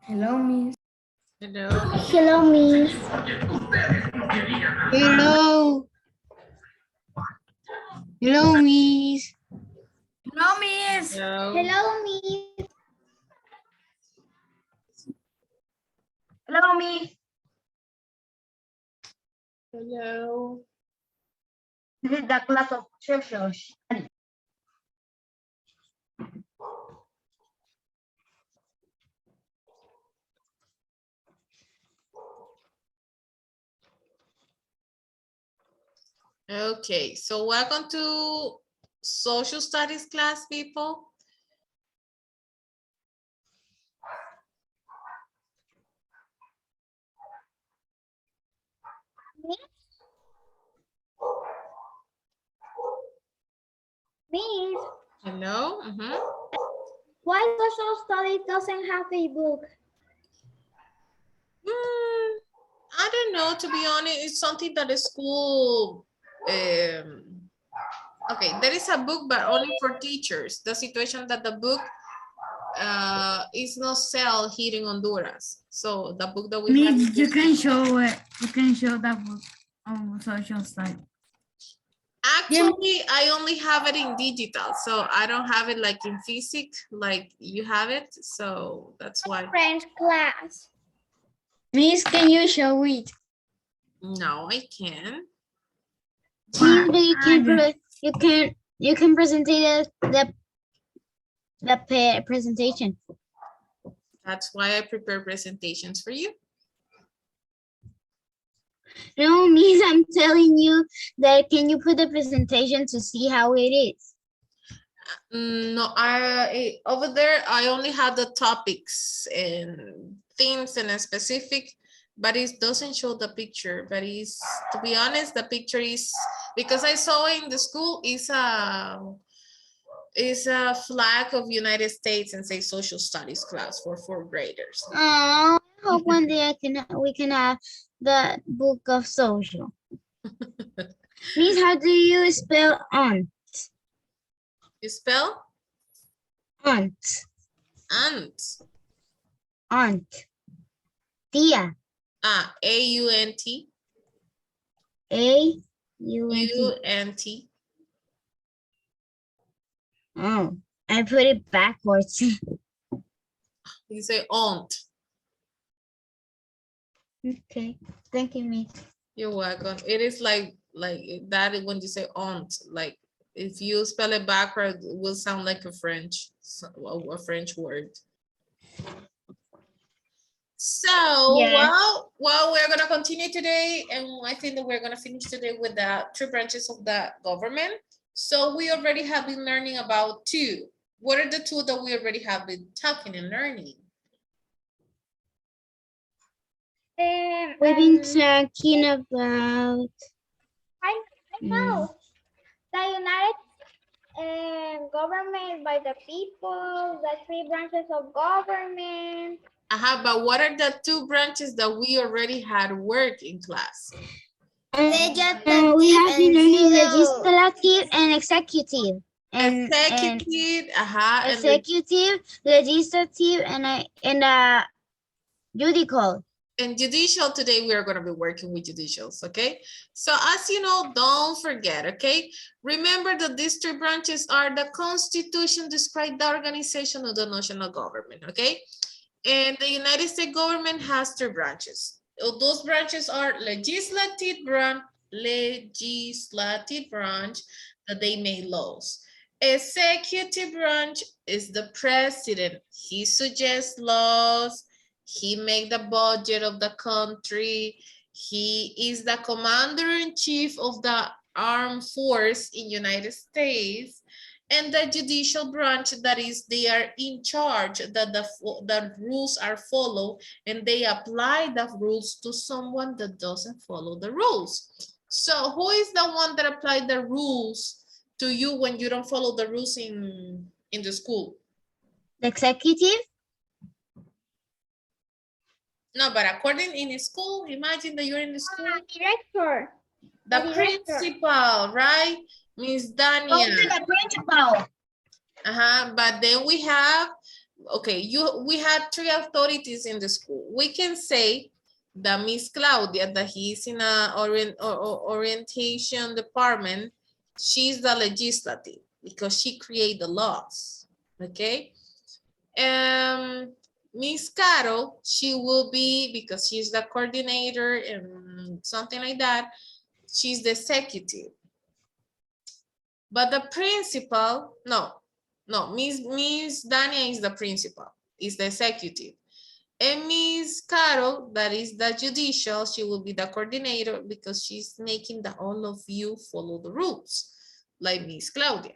Hello, Miss. Hello. Hello, Miss. Hello. Hello, Miss. Hello, Miss. Hello. Hello, Miss. Hello, Miss. Hello. This is the class of social studies. Okay, so welcome to social studies class, people. Miss, Hello. why social studies doesn't have a book? I don't know, to be honest, it's something that the school, okay, there is a book, but only for teachers. The situation that the book is not sell here in Honduras. So the book that we have. Miss, you can show it. You can show that book on social studies. Actually, I only have it in digital, so I don't have it like in physics, like you have it. So that's why. French class. Miss, can you show it? No, I can. Miss, but you can present the presentation. That's why I prepare presentations for you. No, Miss, I'm telling you that can you put the presentation to see how it is? No, over there I only have the topics and themes and a specific, but it doesn't show the picture. But it's, to be honest, the picture is, because I saw in the school is a flag of United States and say social studies class for 4th graders. Oh, I hope one day we can have the book of social. Miss, how do you spell aunt? You spell Aunt. aunt. Aunt. Tia. A-U-N-T. A-U-N-T. U-N-T. Oh, I put it backwards. You say aunt. Okay, thank you, Miss. You're welcome. It is like that when you say aunt, like if you spell it backward, it will sound like a French word. So, Yeah. well, we're gonna continue today, and I think that we're gonna finish today with the 2 branches of the government. So we already have been learning about 2. What are the 2 that we already have been talking and learning? We've been talking about. I know. The United government by the people, the 3 branches of government. But what are the 2 branches that we already had work in class? We have been learning legislative and executive. Executive, Executive, legislative, and judicial. and judicial. Today we are going to be working with judicials, okay? So as you know, don't forget, okay? Remember that these 3 branches are the Constitution describe the organization of the national government, okay? And the United States government has 3 branches. Those branches are legislative branch that they make laws. Executive branch is the president. He suggests laws. He make the budget of the country. He is the commander-in-chief of the armed force in United States. And the judicial branch, that is, they are in charge, that the rules are followed, and they apply the rules to someone that doesn't follow the rules. So who is the one that applied the rules to you when you don't follow the rules in the school? The executive? No, but according in school, imagine that you're in the school. Director. The principal, right? Miss Dania. The principal. But then we have okay, we had 3 authorities in the school. We can say that Miss Claudia, that he's in a orientation department, she's the legislative because she create the laws, okay? Miss Carol, she will be, because she's the coordinator and something like that, she's the executive. But the principal, no, Miss Dania is the principal, is the executive. And Miss Carol, that is the judicial, she will be the coordinator because she's making that all of you follow the rules, like Miss Claudia.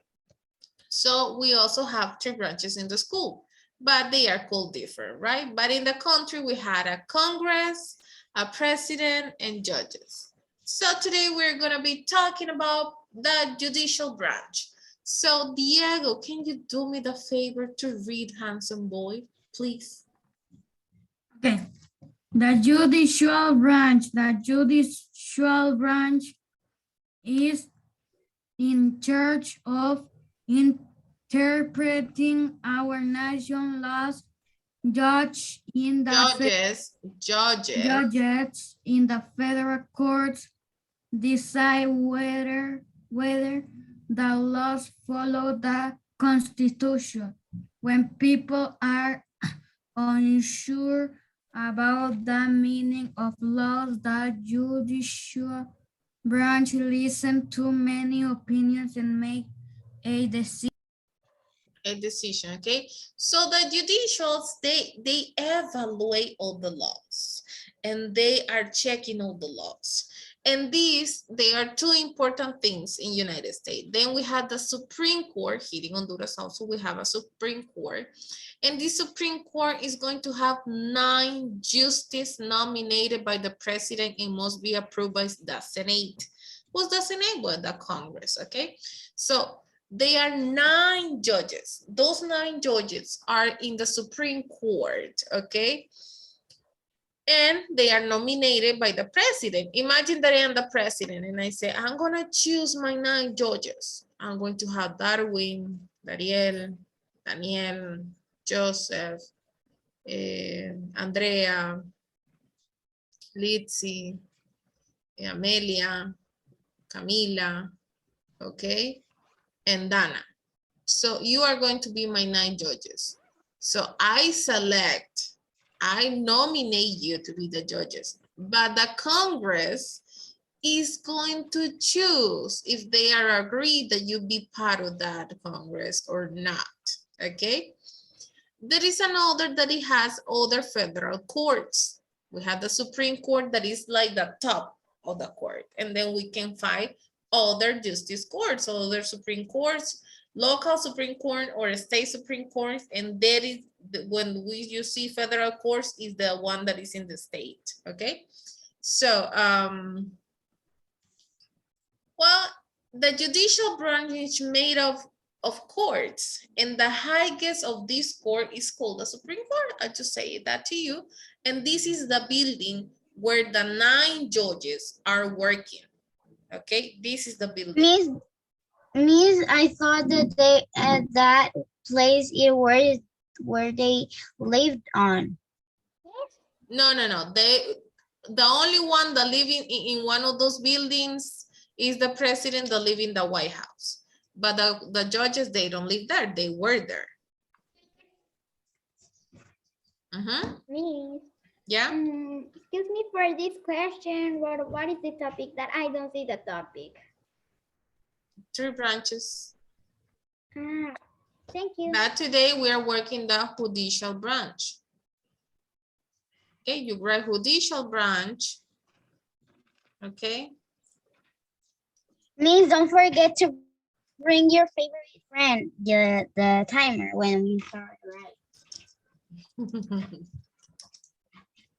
So we also have 3 branches in the school, but they are called different, right? But in the country, we had a Congress, a president, and judges. So today we're gonna be talking about the judicial branch. So Diego, can you do me the favor to read Handsome Boy, please? Okay. The judicial branch is in charge of interpreting our nation laws. Judges in the federal courts decide whether the laws follow the Constitution. When people are unsure about the meaning of laws, the judicial branch listens to many opinions and make a decision. Okay? So the judicials, they evaluate all the laws and they are checking all the laws. And these, they are 2 important things in United States. Then we have the Supreme Court. Here in Honduras also we have a Supreme Court. And this Supreme Court is going to have 9 justices nominated by the president and must be approved by the Senate. Who's the Senate? Well, the Congress, okay? So they are 9 judges. Those 9 judges are in the Supreme Court, okay? And they are nominated by the president. Imagine that I am the president and I say, I'm gonna choose my 9 judges. I'm going to have Darwin, Dariel, Daniel, Joseph, Andrea, Litzy, Amelia, Camila, okay? And Dana. So you are going to be my 9 judges. So I nominate you to be the judges, but the Congress is going to choose if they are agreed that you be part of that Congress or not, okay? There is another that it has other federal courts. We have the Supreme Court that is like the top of the court, and then we can find other justice courts, other Supreme Courts, local Supreme Court or state Supreme Court, and that is when you see federal courts is the one that is in the state, okay? So, well, the judicial branch is made of courts, and the highest of this court is called the Supreme Court. I just say that to you, and this is the building where the 9 judges are working. Okay, this is the building. Miss, I thought that they at that place where they lived on. No. The only one that live in one of those buildings is the president that live in the White House. But the judges, they don't live there. They were there. Miss, Yeah. excuse me for this question. What is the topic that I don't see the topic? 3 branches. Thank you. But today we are working the judicial branch. Okay, you write judicial branch. Okay. Miss, don't forget to bring your favorite friend, the timer when we start, right?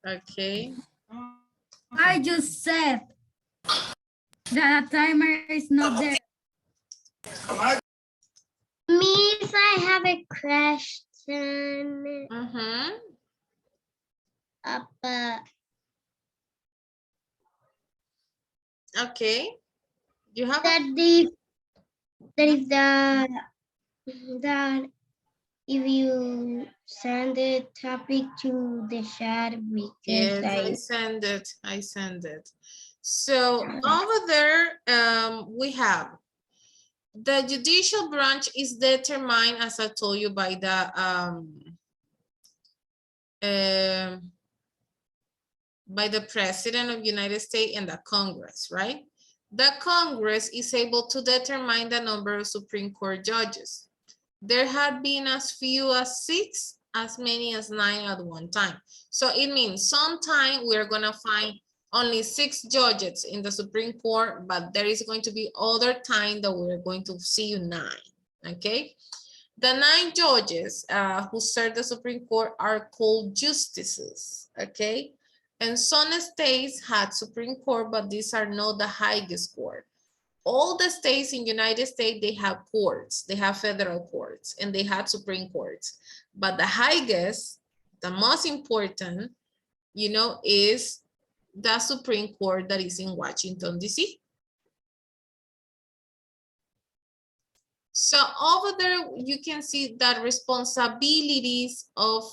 Okay. I just said that the timer is not there. Miss, I have a question. Okay. You have That if if you send the topic to the chat because Yes, I send it. I send it. So over there, we have the judicial branch is determined, as I told you, by the President of the United States and the Congress, right? The Congress is able to determine the number of Supreme Court judges. There have been as few as 6, as many as 9 at one time. So it means sometime we're gonna find only 6 judges in the Supreme Court, but there is going to be other time that we're going to see 9, okay? The 9 judges who serve the Supreme Court are called justices, okay? And some states had Supreme Court, but these are not the highest court. All the states in United States, they have courts, they have federal courts, and they have Supreme Courts. But the highest, the most important, you know, is the Supreme Court that is in Washington, D.C. So over there, you can see that responsibilities of,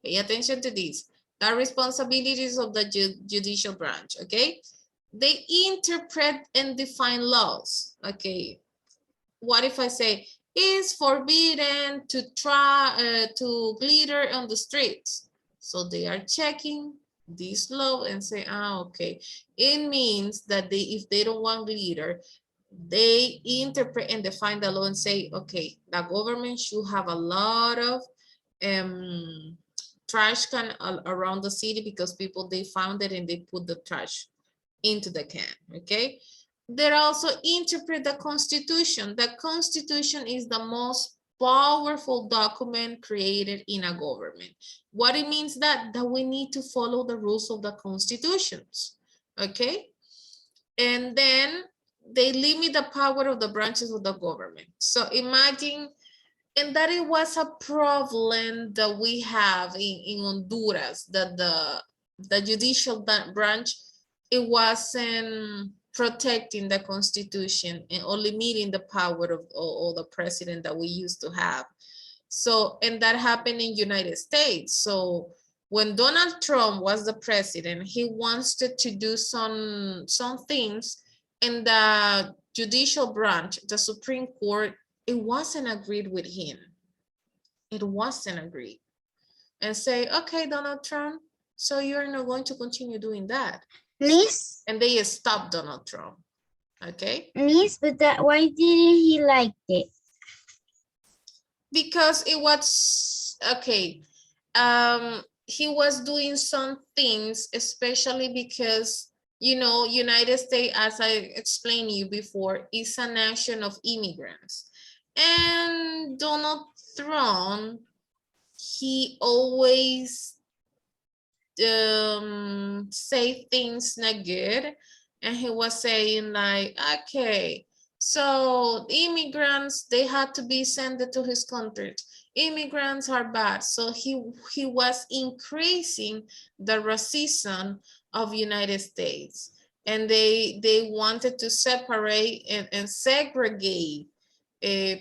pay attention to this, the responsibilities of the judicial branch, okay? They interpret and define laws, okay? What if I say, it's forbidden to try to glitter on the streets? So they are checking this law and say, okay. It means that if they don't want glitter, they interpret and define the law and say, okay, the government should have a lot of trash can around the city because people, they found it and they put the trash into the can, okay? They also interpret the Constitution. The Constitution is the most powerful document created in a government. What it means that we need to follow the rules of the constitutions, okay? And then they limit the power of the branches of the government. So imagine, and that it was a problem that we have in Honduras, that the judicial branch, it wasn't protecting the Constitution and only limiting the power of all the president that we used to have. So, and that happened in United States. So when Donald Trump was the president, he wanted to do some things, and the judicial branch, the Supreme Court, it wasn't agreed with him. It wasn't agreed. And say, okay, Donald Trump, so you're not going to continue doing that. Miss, And they stopped Donald Trump, okay? Miss, but why didn't he like it? Because it was, okay, he was doing some things, especially because, you know, United States, as I explained to you before, is a nation of immigrants. And Donald Trump, he always say things not good, and he was saying like, okay, so immigrants, they had to be sent to his country. Immigrants are bad. So he was increasing the racism of United States, and they wanted to separate and segregate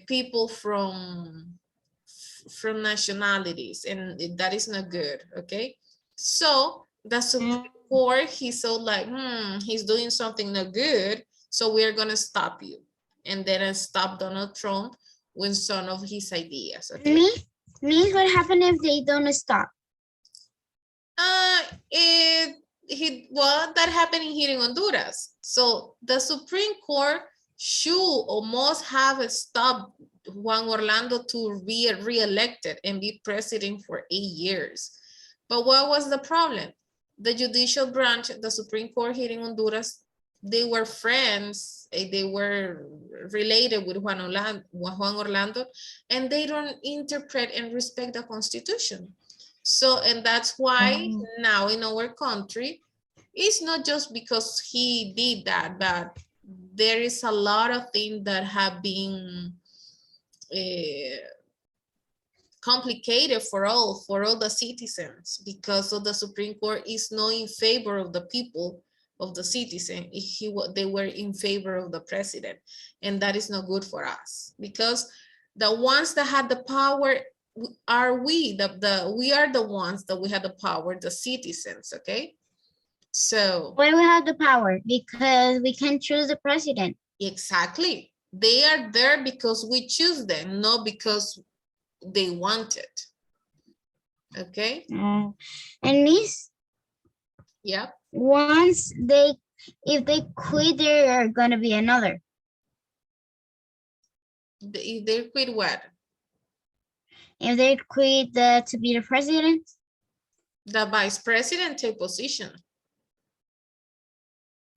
people from nationalities, and that is not good, okay? So the Supreme Court, he saw like, he's doing something not good, so we're gonna stop you. And then stop Donald Trump with some of his ideas, okay? Miss, what happened if they don't stop? Well, that happened here in Honduras. So the Supreme Court should or must have stopped Juan Orlando to be re-elected and be president for 8 years. But what was the problem? The judicial branch, the Supreme Court here in Honduras, they were friends, they were related with Juan Orlando, and they don't interpret and respect the Constitution. So, and that's why now in our country, it's not just because he did that, but there is a lot of things that have been complicated for all the citizens, because of the Supreme Court is not in favor of the people, of the citizen. They were in favor of the president, and that is not good for us, because the ones that had the power are we, we are the ones that we have the power, the citizens, okay? So Why we have the power? Because we can choose the president. exactly, they are there because we choose them, not because they want it. Okay, And Miss, yeah. once if they quit, there are gonna be another. They quit what? If they quit to be the president, The vice president take position.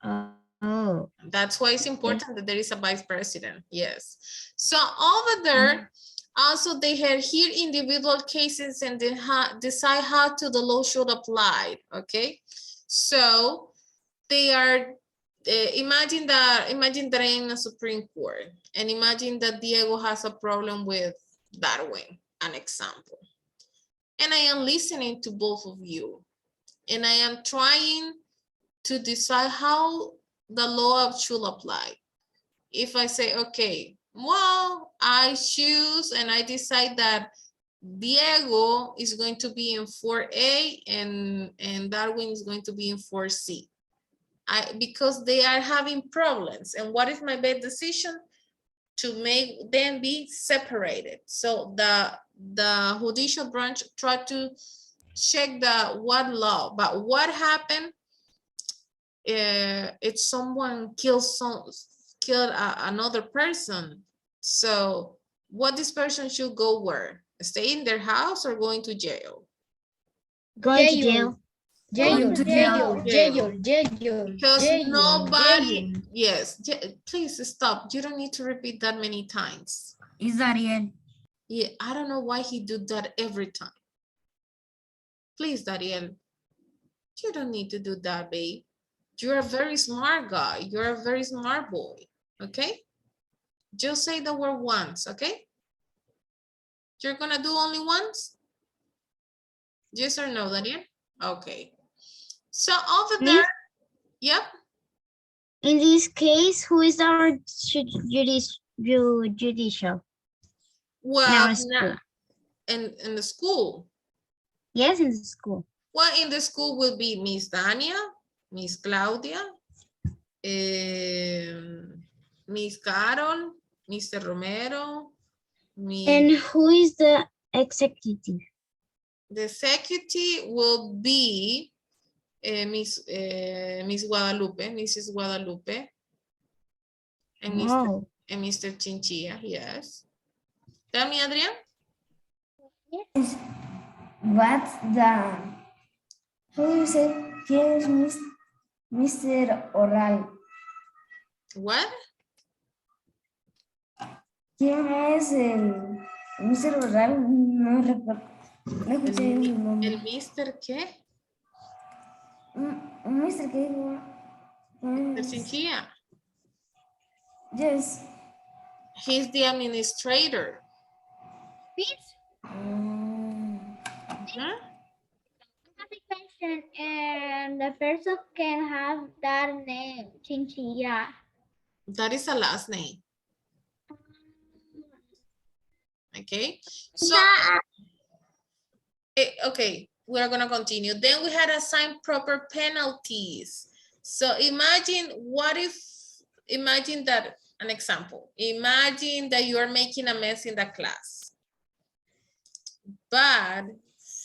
oh, That's why it's important that there is a vice president. Yes. So over there, also they have here individual cases and they decide how to the law should apply. Okay. So they are, imagine that I'm in a Supreme Court and imagine that Diego has a problem with Darwin, an example. And I am listening to both of you and I am trying to decide how the law should apply. If I say, okay, well, I choose and I decide that Diego is going to be in 4A and Darwin is going to be in 4C. Because they are having problems. And what is my best decision? To make them be separated. So the judicial branch tried to check what law, but what happened if someone kills another person. So what this person should go where? Stay in their house or going to jail? going to jail. Going to jail. Because nobody, yes, please stop. You don't need to repeat that many times. Is Ariel? Yeah, I don't know why he do that every time. Please, Dariel, you don't need to do that, babe. You're a very smart guy. You're a very smart boy, okay? Just say the word once, okay? You're gonna do only once? Yes or no, Daniel? Okay. So over there, yep. In this case, who is our judicial? Well, our school. in the school. Yes, in the school. Well, in the school will be Miss Dania, Miss Claudia, Miss Carol, Mr. Romero, And who is the executive? the executive will be Miss Guadalupe, Mrs. Guadalupe, and Wow. Mr. Chinchilla, yes. Tell me, Adrian. Yes. What's the, how you say, ¿quién es Mr. Oral? What? ¿Quién es el Mr. Oral? No recuerdo. No escuché bien su nombre. ¿El Mr. qué? Mr. ¿qué? Mr. Chinchilla. Yes. He's the administrator. Huh? Question, and the person can have that name, Chinchilla. That is a last name. Okay. So, okay, we're gonna continue. Then we had assigned proper penalties. So imagine imagine that, an example. Imagine that you are making a mess in the class. But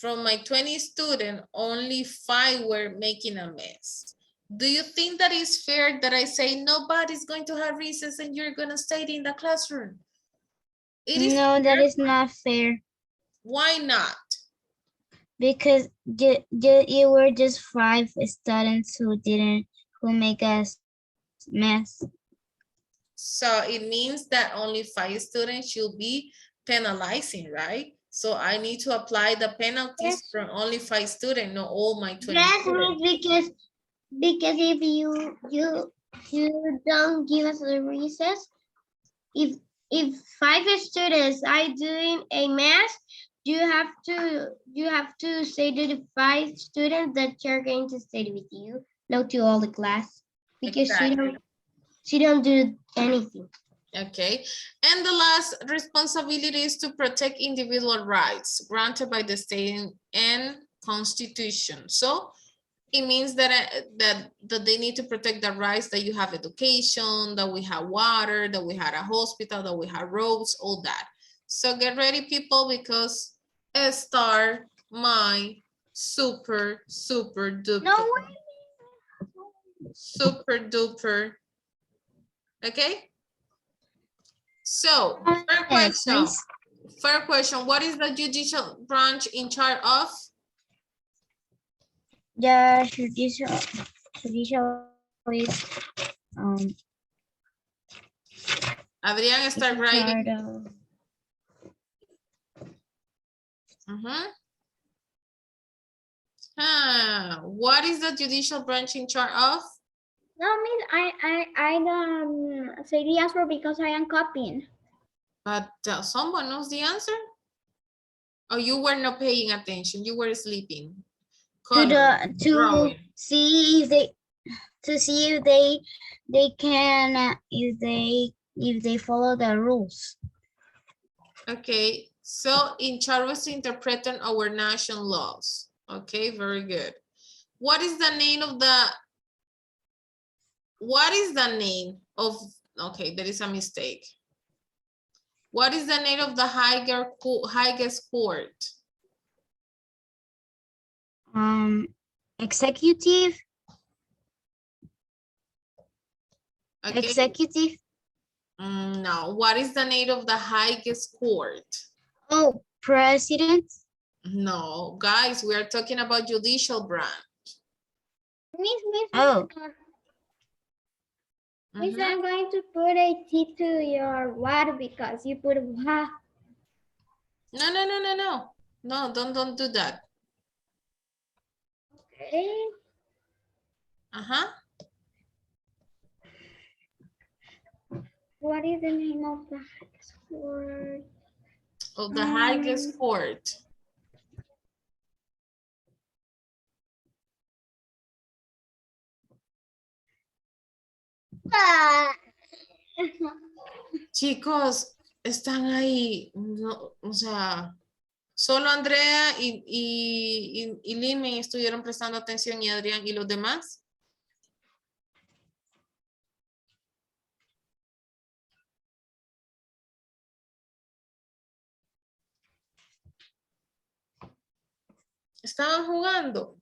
from my 20 students, only 5 were making a mess. Do you think that is fair that I say nobody's going to have recess and you're gonna stay in the classroom? No, that is not fair. Why not? Because you were just 5 students who make us mess. So it means that only 5 students should be penalizing, right? So I need to apply the penalties from only 5 students, not all my 20 students. Because if you don't give us the recess, if 5 students are doing a mess, you have to say to the 5 students that you're going to stay with you, not to all the class, because Exactly. she don't do anything. Okay, and the last responsibility is to protect individual rights granted by the state and constitution. So it means that, that they need to protect the rights that you have education, that we have water, that we had a hospital, that we have roads, all that. So get ready, people, because start my super duper. No way. Super duper. Okay. So first question. Please. First question. What is the judicial branch in charge of? The judicial is Adrián, start writing. part of What is the judicial branch in charge of? No, miss, I don't say the answer because I am copying. But someone knows the answer? Or you were not paying attention, you were sleeping. to see if they can if they follow the rules. Okay, so in charge of interpreting our national laws. Okay, very good. What is the name of okay, there is a mistake. What is the name of the highest court? Executive. Okay. Executive. No, what is the name of the highest court? Oh, president. No, guys, we are talking about judicial branch. Miss, Oh. Miss, Mhm. I'm going to put a T to your water because you put wa. No. No, don't do that. Okay. What is the name of the word? Of the highest court. Chicos, están ahí, no, o sea, solo Andrea y Lynn me estuvieron prestando atención y Adrián y los demás. Estaban jugando.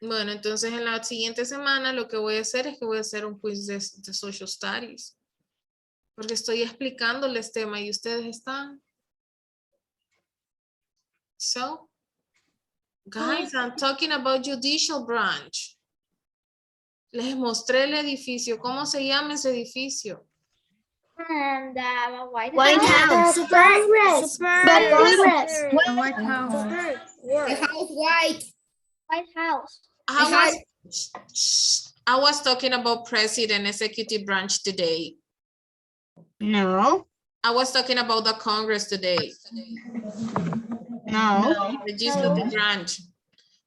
Bueno, entonces en la siguiente semana lo que voy a hacer es que voy a hacer un quiz de Social Studies. Porque estoy explicándoles tema y ustedes están. So, guys, I'm talking about judicial branch. Les mostré el edificio. ¿Cómo se llama ese edificio? And the White House. The Congress. The Congress. The White House. White House. I was talking about president, executive branch today. No. I was talking about the Congress today. No. The legislative branch.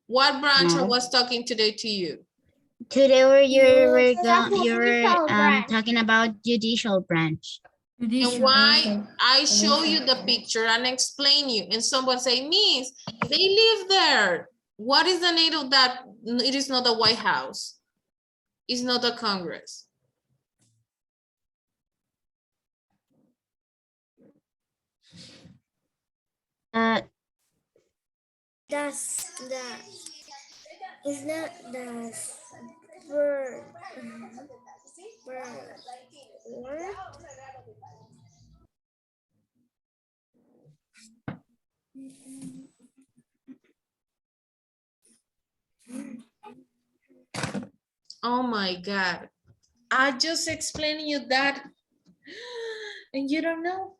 What branch I No. was talking today to you? Today you were Judicial branch. talking about judicial branch. And why I show you the picture and explain you. And someone say, Miss, they live there. What is the name of that? It is not the White House. It's not the Congress. It's not the word. Oh my God. I just explained you that and you don't know.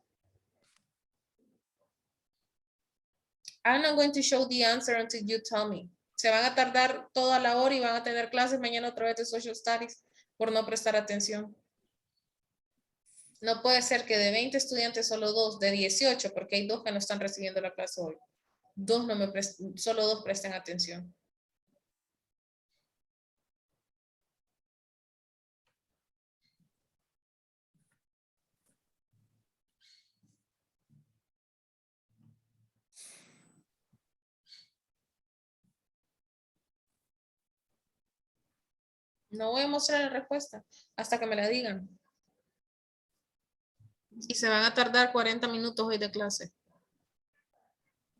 I'm not going to show the answer until you tell me. Se van a tardar toda la hora y van a tener clases mañana otra vez de Social Studies por no prestar atención. No puede ser que de 20 estudiantes solo 2, de 18, porque hay 2 que no están recibiendo la clase hoy. Solo 2 presten atención. No voy a mostrar la respuesta hasta que me la digan. Y se van a tardar 40 minutos hoy de clase.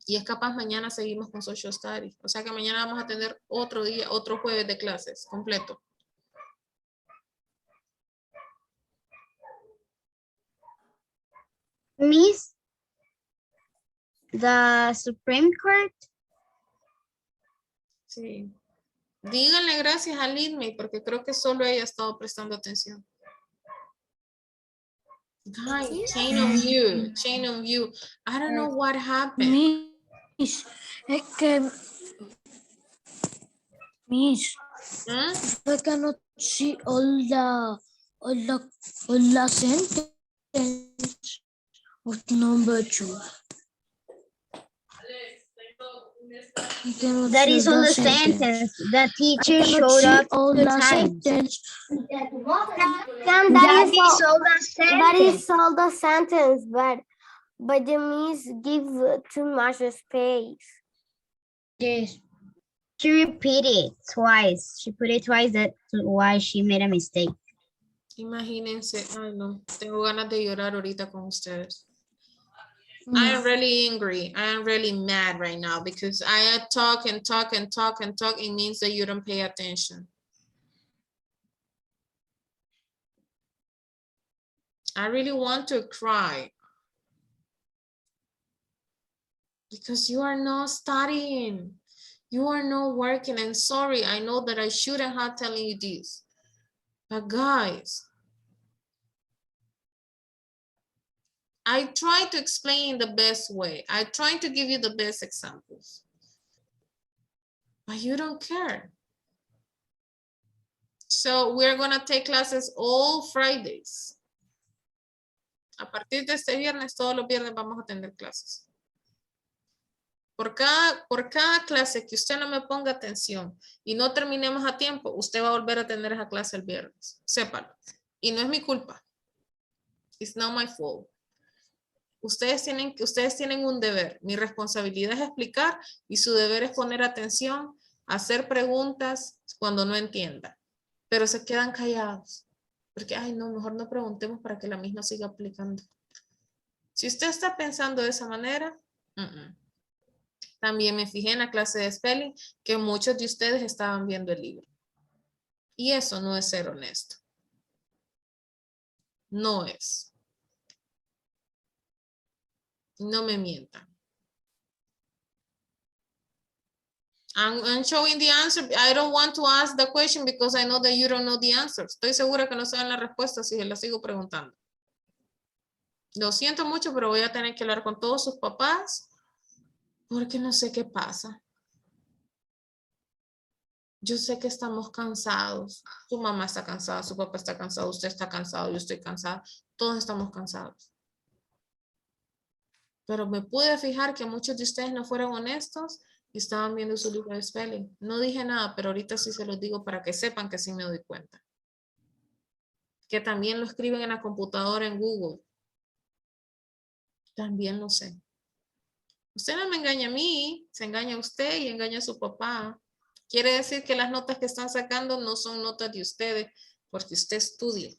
Y es capaz mañana seguimos con Social Studies. O sea que mañana vamos a tener otro día, otro jueves de clases completo. Miss, the Supreme Court. Sí. Díganle gracias a Lidme porque creo que solo ella ha estado prestando atención. Guys, chain on view, chain on view. I don't know what happened. Miss, es que, Miss, ¿Mm? I cannot see all the sentence of number 2. I cannot That see is all the sentence. sentence. The I teacher cannot showed see up all 2 the times. sentence. That That is is all. all the That sentence. is all the sentence, but the miss give too much space. Yes. She repeated twice. She put it twice. That's why she made a mistake. Imagínense, ay no, tengo ganas de llorar ahorita con ustedes. I am really angry. I am really mad right now because I talk and talk and talk and talk. It means that you don't pay attention. I really want to cry because you are not studying. You are not working. And sorry, I know that I shouldn't have telling you this. But guys, I try to explain the best way. I try to give you the best examples. But you don't care. So we're going to take classes all Fridays. A partir de este viernes, todos los viernes vamos a tener clases. Por cada clase que usted no me ponga atención y no terminemos a tiempo, usted va a volver a tener esa clase el viernes. Sépalo. Y no es mi culpa. It's not my fault. Ustedes tienen un deber. Mi responsabilidad es explicar y su deber es poner atención, hacer preguntas cuando no entienda. Pero se quedan callados. Porque, ay, no, mejor no preguntemos para que la misma siga aplicando. Si usted está pensando de esa manera, también me fijé en la clase de spelling que muchos de ustedes estaban viendo el libro. Y eso no es ser honesto. No es. No me mientan. I'm showing the answer. I don't want to ask the question because I know that you don't know the answer. Estoy segura que no saben la respuesta si se la sigo preguntando. Lo siento mucho, pero voy a tener que hablar con todos sus papás porque no sé qué pasa. Yo sé que estamos cansados. Su mamá está cansada, su papá está cansado, usted está cansado, yo estoy cansada. Todos estamos cansados. Pero me pude fijar que muchos de ustedes no fueron honestos y estaban viendo su libro de spelling. No dije nada, pero ahorita sí se los digo para que sepan que sí me doy cuenta. Que también lo escriben en la computadora en Google. También lo sé. Usted no me engaña a mí, se engaña a usted y engaña a su papá. Quiere decir que las notas que están sacando no son notas de ustedes porque usted estudia.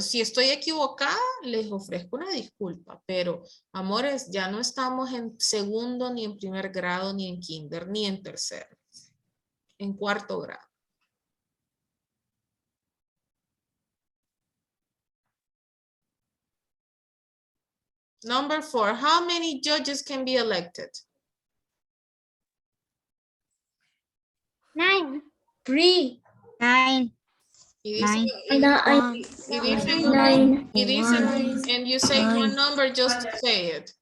Si estoy equivocada, les ofrezco una disculpa, pero amores, ya no estamos en segundo, ni en primer grado, ni en kinder, ni en tercero, en cuarto grado. Number 4, how many judges can be elected? 9. 3. 9. Y dicen, Nine. and you say one number just to say it.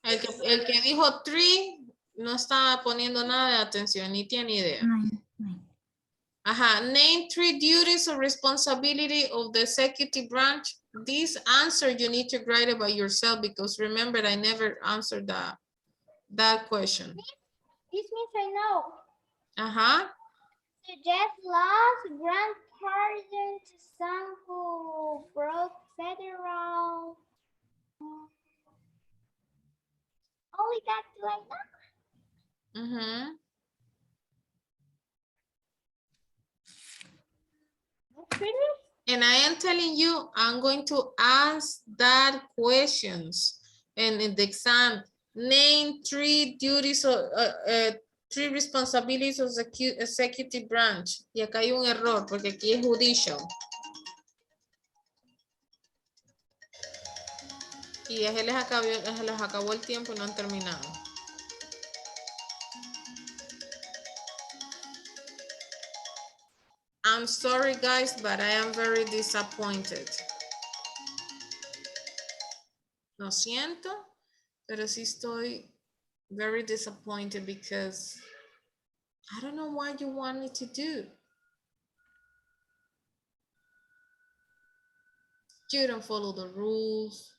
El que dijo 3 no está poniendo nada de atención, ni tiene idea. 9. Ajá, name 3 duties or responsibility of the executive branch. This answer you need to write it by yourself because remember I never answered that question. This means I know. Ajá. Suggest laws, grant pardon to some who broke federal. Only that do I know. And I am telling you, I'm going to ask that questions. And in the exam, name 3 duties or 3 responsibilities of the executive branch. Y acá hay un error porque aquí es judicial. Y ya se les acabó el tiempo y no han terminado. I'm sorry guys, but I am very disappointed. Lo siento, pero sí estoy very disappointed because I don't know what you want me to do. You don't follow the rules.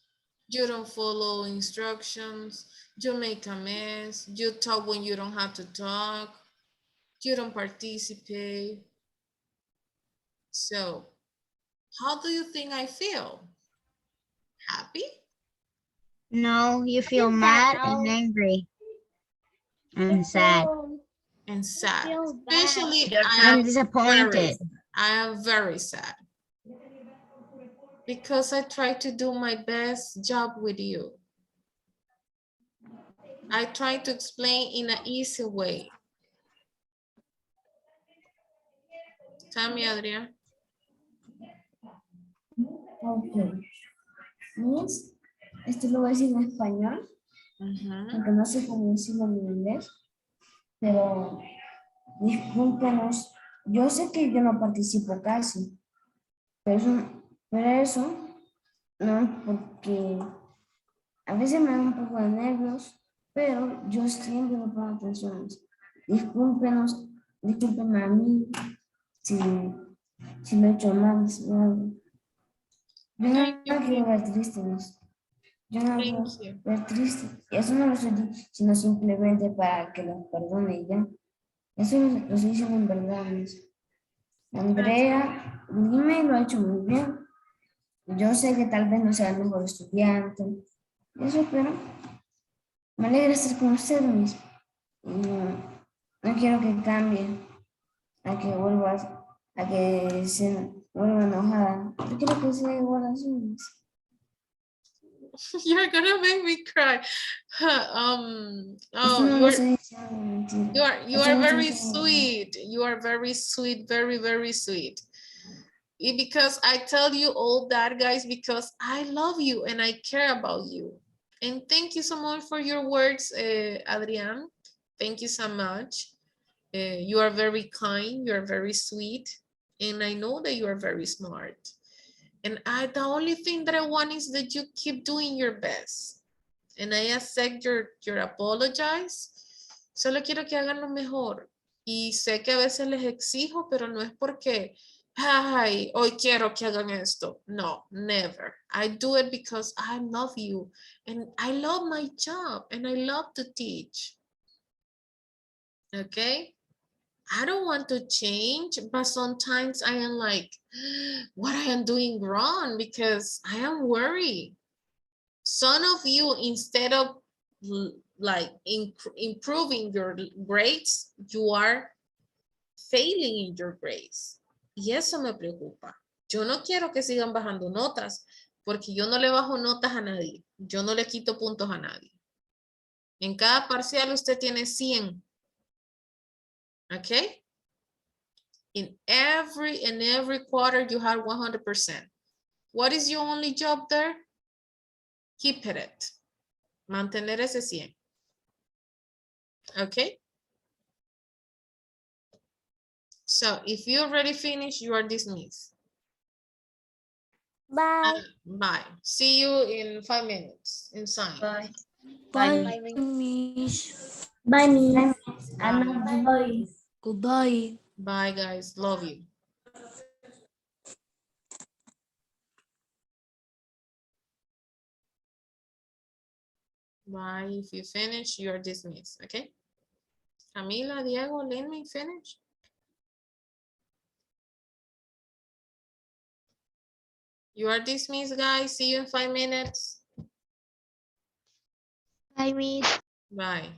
You don't follow instructions. You make a mess. You talk when you don't have to talk. You don't participate. So, how do you think I feel? Happy? No, you feel mad and angry and sad. And sad. Feel bad. Especially, I'm disappointed. I am very sad. Because I try to do my best job with you. I try to explain in an easy way. Tell me, Adrián. Ok. Miss, esto lo voy a decir en español, aunque no sé cómo decirlo en inglés, pero discúlpenos, yo sé que yo no participo casi, pero eso no es porque a veces me da un poco de nervios, pero yo siempre me pongo atención. Discúlpenme a mí si lo he hecho mal, si algo. Yo no quiero ver triste, Miss. Yo no quiero Thank you. ver triste. Y eso no lo estoy diciendo, sino simplemente para que los perdone y ya. Eso lo estoy diciendo en verdad, Miss. Andrea, dime, lo ha hecho muy bien. Yo sé que tal vez no sea el mejor estudiante. Eso, pero me alegra estar con usted, Miss. Y no quiero que cambie, a que se vuelva enojada. Yo quiero que sea igual así, Miss. You're gonna make me cry. Esto no lo estoy diciendo de mentira. you are very sweet. You are very sweet, very, very sweet. Because I tell you all that, guys, because I love you and I care about you. And thank you so much for your words, Adrián. Thank you so much. You are very kind, you are very sweet, and I know that you are very smart. And the only thing that I want is that you keep doing your best. And I accept your apologize. Solo quiero que hagan lo mejor. Y sé que a veces les exijo, pero no es porque, ay, hoy quiero que hagan esto. No, never. I do it because I love you. And I love my job. And I love to teach. Okay? I don't want to change, but sometimes I am like, what I am doing wrong because I am worried. Some of you, instead of like improving your grades, you are failing in your grades. Y eso me preocupa. Yo no quiero que sigan bajando notas, porque yo no le bajo notas a nadie. Yo no le quito puntos a nadie. En cada parcial usted tiene 100. Okay? In every quarter, you have 100%. What is your only job there? Keep it. Mantener ese 100. Okay? So, if you already finished, you are dismissed. Bye. Bye. See you in 5 minutes in sign. Bye. Bye, Miss. Bye, Miss. I love you. Goodbye. Bye, guys. Love you. Bye. If you finish, you are dismissed. Okay? Camila, Diego, let me finish. You are dismissed, guys. See you in 5 minutes. Bye, Miss. Bye.